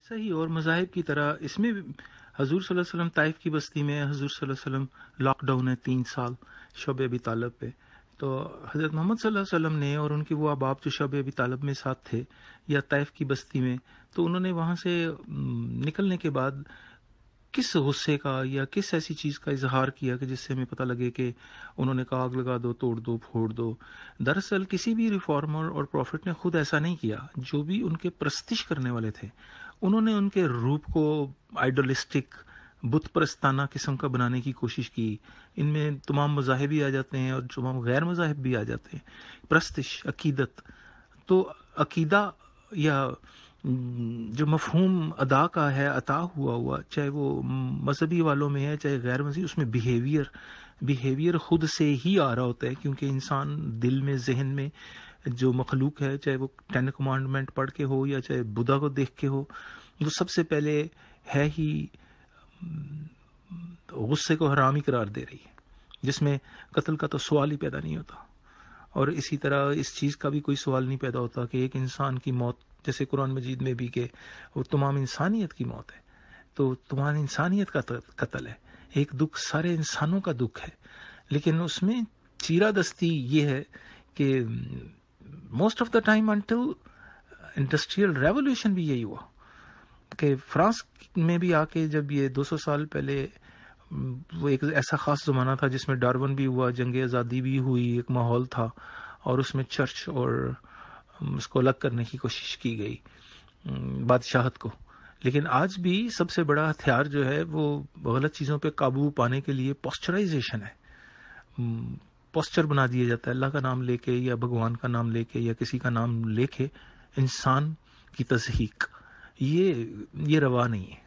صحیح، اور مذاہب کی طرح اس میں بھی حضور صلی اللہ علیہ وسلم طائف کی بستی میں، حضور صلی اللہ علیہ وسلم لاک ڈاؤن ہے 3 سال شب ابی طالب پہ. تو حضرت محمد صلی اللہ علیہ وسلم نے اور ان کے وہ احباب جو شب ابی طالب میں ساتھ تھے یا طائف کی بستی میں، تو انہوں نے وہاں سے نکلنے کے بعد کس غصے کا یا کس ایسی چیز کا اظہار کیا کہ جس سے ہمیں پتہ لگے کہ انہوں نے کہا آگ لگا دو، توڑ دو، پھوڑ دو. دراصل کسی بھی ریفارمر اور پروفٹ نے خود ایسا نہیں کیا. جو بھی ان کے پرستش کرنے والے تھے انہوں نے ان کے روپ کو آئیڈولسٹک بت پرستانہ قسم کا بنانے کی کوشش کی. ان میں تمام مذاہب بھی آ جاتے ہیں اور تمام غیر مذاہب بھی آ جاتے ہیں. پرستش، عقیدت. تو عقیدہ یا جو مفہوم ادا کا ہے، عطا ہوا چاہے وہ مذہبی والوں میں ہے چاہے غیر مذہبی، اس میں بیہیویئر خود سے ہی آ رہا ہوتا ہے، کیونکہ انسان دل میں، ذہن میں جو مخلوق ہے، چاہے وہ 10 کمانڈمنٹ پڑھ کے ہو یا چاہے بدھا کو دیکھ کے ہو، وہ سب سے پہلے ہے ہی غصے کو حرام ہی قرار دے رہی ہے، جس میں قتل کا تو سوال ہی پیدا نہیں ہوتا. اور اسی طرح اس چیز کا بھی کوئی سوال نہیں پیدا ہوتا کہ ایک انسان کی موت، جیسے قرآن مجید میں بھی کہ وہ تمام انسانیت کی موت ہے، تو تمام انسانیت کا قتل ہے. ایک دکھ سارے انسانوں کا دکھ ہے، لیکن اس میں چیرہ دستی یہ ہے کہ most of the time until industrial revolution بھی یہی ہوا کہ فرانس میں بھی آ کے جب یہ 200 سال پہلے وہ ایک ایسا خاص زمانہ تھا جس میں ڈارون بھی ہوا، جنگ آزادی بھی ہوئی، ایک ماحول تھا، اور اس میں چرچ اور اس کو الگ کرنے کی کوشش کی گئی، بادشاہت کو. لیکن آج بھی سب سے بڑا ہتھیار جو ہے وہ غلط چیزوں پہ قابو پانے کے لیے پوسچرائزیشن ہے. پوسچر بنا دیا جاتا ہے اللہ کا نام لے کے یا بھگوان کا نام لے کے یا کسی کا نام لے کے انسان کی تضحیق. یہ روا نہیں ہے.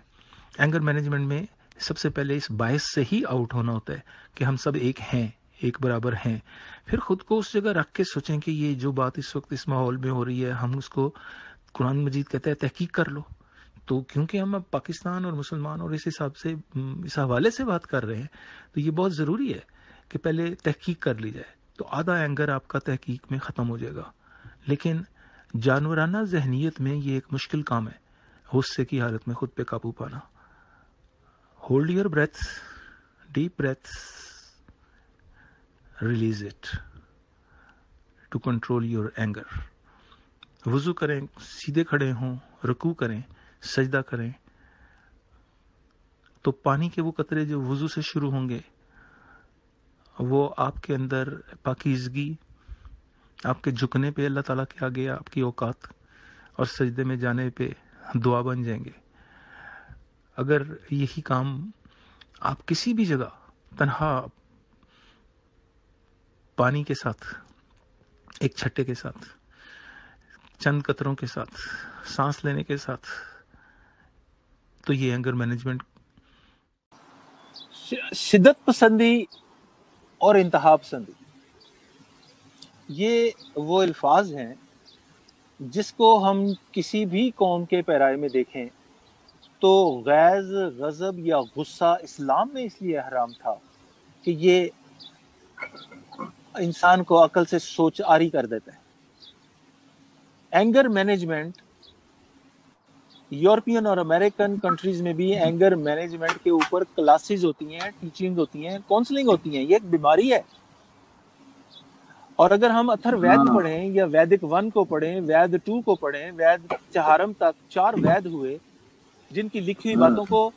اینگر مینجمنٹ میں سب سے پہلے اس باعث سے ہی آؤٹ ہونا ہوتا ہے کہ ہم سب ایک ہیں، ایک برابر ہیں. پھر خود کو اس جگہ رکھ کے سوچیں کہ یہ جو بات اس وقت اس ماحول میں ہو رہی ہے، ہم اس کو، قرآن مجید کہتا ہے تحقیق کر لو. تو کیونکہ ہم اب پاکستان اور مسلمان اور اس حساب سے اس حوالے سے بات کر رہے ہیں، تو یہ بہت ضروری ہے کہ پہلے تحقیق کر لی جائے. تو آدھا اینگر آپ کا تحقیق میں ختم ہو جائے گا. لیکن جانورانہ ذہنیت میں یہ ایک مشکل کام ہے، غصے کی حالت میں خود پہ قابو پانا. Hold your breath, deep breath, release it to control your anger. وضو کریں، سیدھے کھڑے ہوں، رکوع کریں، سجدہ کریں، تو پانی کے وہ قطرے جو وضو سے شروع ہوں گے وہ آپ کے اندر پاکیزگی، آپ کے جھکنے پہ اللہ تعالیٰ کے آگے آپ کی اوقات، اور سجدے میں جانے پہ دعا بن جائیں گے. اگر یہی کام آپ کسی بھی جگہ تنہا پانی کے ساتھ، ایک چھٹے کے ساتھ، چند قطروں کے ساتھ، سانس لینے کے ساتھ، تو یہ اینگر مینجمنٹ. شدت پسندی اور انتہا پسندی، یہ وہ الفاظ ہیں جس کو ہم کسی بھی قوم کے پیرائے میں دیکھیں تو غیظ، غضب یا غصہ اسلام میں اس لیے حرام تھا کہ یہ انسان کو عقل سے سوچ آری کر دیتا ہے. اینگر مینجمنٹ یورپین اور امریکن کنٹریز میں بھی اینگر مینجمنٹ کے اوپر کلاسز ہوتی ہیں، ٹیچنگ ہوتی ہیں، کونسلنگ ہوتی ہیں. یہ ایک بیماری ہے. اور اگر ہم اتھر وید پڑھیں یا ویدک 1 کو پڑھیں، وید 2 کو پڑھیں، وید چہارم تک 4 وید ہوئے جن کی لکھی ہوئی باتوں کو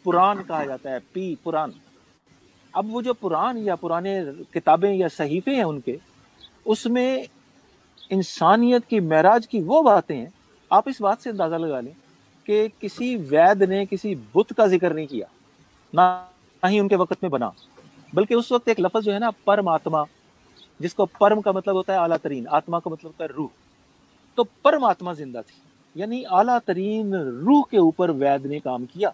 پران کہا جاتا ہے. پران. اب وہ جو پران یا پرانے کتابیں یا صحیفے ہیں ان کے، اس میں انسانیت کی معراج کی وہ باتیں ہیں. آپ اس بات سے اندازہ لگا لیں کہ کسی وید نے کسی بت کا ذکر نہیں کیا، نہ ہی ان کے وقت میں بنا، بلکہ اس وقت ایک لفظ جو ہے نا پرماتما، جس کو پرم کا مطلب ہوتا ہے اعلیٰ ترین، آتما کا مطلب ہوتا ہے روح، تو پرماتما زندہ تھی، یعنی اعلیٰ ترین روح کے اوپر وید نے کام کیا.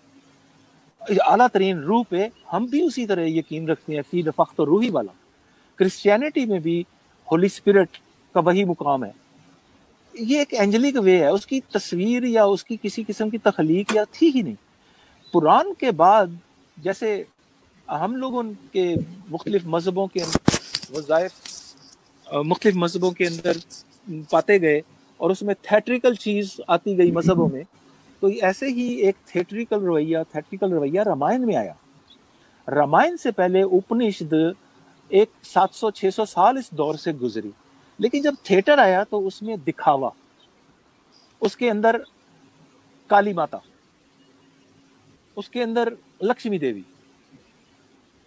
اعلیٰ ترین روح پہ ہم بھی اسی طرح یقین رکھتے ہیں، فی نفخت روحی والا. کرسچینٹی میں بھی ہولی اسپرٹ کا وہی مقام ہے. یہ ایک اینجلک وے ہے، اس کی تصویر یا اس کی کسی قسم کی تخلیق یا تھی ہی نہیں. قرآن کے بعد جیسے ہم لوگوں کے مختلف مذہبوں کے وظائف مختلف مذہبوں کے اندر پاتے گئے اور اس میں تھیٹریکل چیز آتی گئی مذہبوں میں، تو ایسے ہی ایک تھیٹریکل رویہ رامائن میں آیا. رامائن سے پہلے اپنشد ایک 700-600 سال اس دور سے گزری، لیکن جب تھیٹر آیا تو اس میں دکھاوا، اس کے اندر کالی ماتا، اس کے اندر لکشمی دیوی،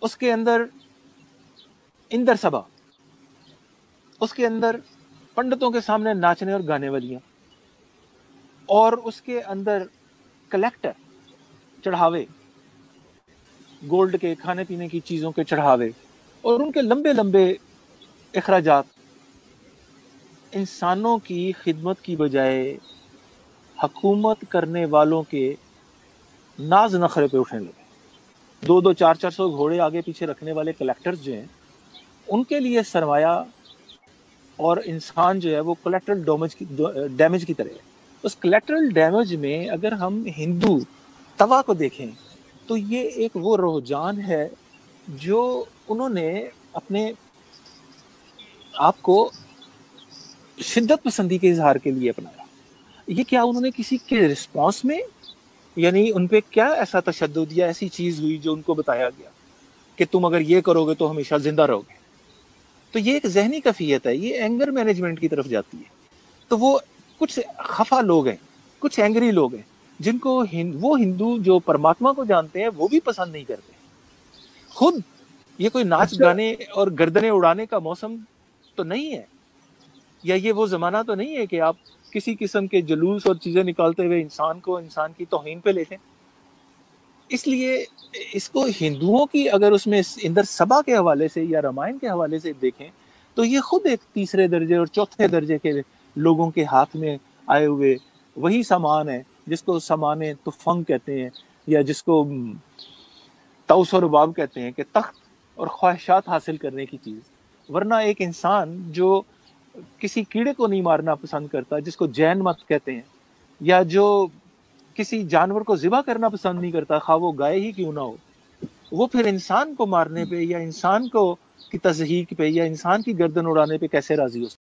اس کے اندر اندر سبھا، اس کے اندر پنڈتوں کے سامنے ناچنے اور گانے والیاں، اور اس کے اندر کلیکٹر چڑھاوے، گولڈ کے کھانے پینے کی چیزوں کے چڑھاوے، اور ان کے لمبے لمبے اخراجات انسانوں کی خدمت کی بجائے حکومت کرنے والوں کے ناز نخرے پہ اٹھنے لگے. 200 400 گھوڑے آگے پیچھے رکھنے والے کلیکٹرز جو ہیں ان کے لیے سرمایہ اور انسان جو ہے وہ کولیٹرل ڈیمیج کی طرح ہے. اس کولیٹرل ڈیمیج میں اگر ہم ہندو توا کو دیکھیں تو یہ ایک وہ رجحان ہے جو انہوں نے اپنے آپ کو شدت پسندی کے اظہار کے لیے اپنایا. یہ کیا انہوں نے کسی کے رسپانس میں، یعنی ان پہ کیا ایسا تشدد یا ایسی چیز ہوئی جو ان کو بتایا گیا کہ تم اگر یہ کرو گے تو ہمیشہ زندہ رہو گے؟ تو یہ ایک ذہنی کیفیت ہے، یہ اینگر مینجمنٹ کی طرف جاتی ہے. تو وہ کچھ خفا لوگ ہیں، کچھ اینگری لوگ ہیں جن کو وہ ہندو جو پرماتما کو جانتے ہیں وہ بھی پسند نہیں کرتے. خود یہ کوئی ناچ گانے اور گردنیں اڑانے کا موسم تو نہیں ہے، یا یہ وہ زمانہ تو نہیں ہے کہ آپ کسی قسم کے جلوس اور چیزیں نکالتے ہوئے انسان کی توہین پہ لیتے ہیں. اس لیے اس کو ہندوؤں کی اگر اس میں اندر سبا کے حوالے سے یا رامائن کے حوالے سے دیکھیں تو یہ خود ایک تیسرے درجے اور چوتھے درجے کے لوگوں کے ہاتھ میں آئے ہوئے وہی سامان ہے جس کو سامان تفنگ کہتے ہیں، یا جس کو طوس و رباب کہتے ہیں، کہ تخت اور خواہشات حاصل کرنے کی چیز. ورنہ ایک انسان جو کسی کیڑے کو نہیں مارنا پسند کرتا، جس کو جین مت کہتے ہیں، یا جو کسی جانور کو ذبح کرنا پسند نہیں کرتا خواہ وہ گائے ہی کیوں نہ ہو، وہ پھر انسان کو مارنے پہ یا انسان کو کی تضحیک پہ یا انسان کی گردن اڑانے پہ کیسے راضی ہو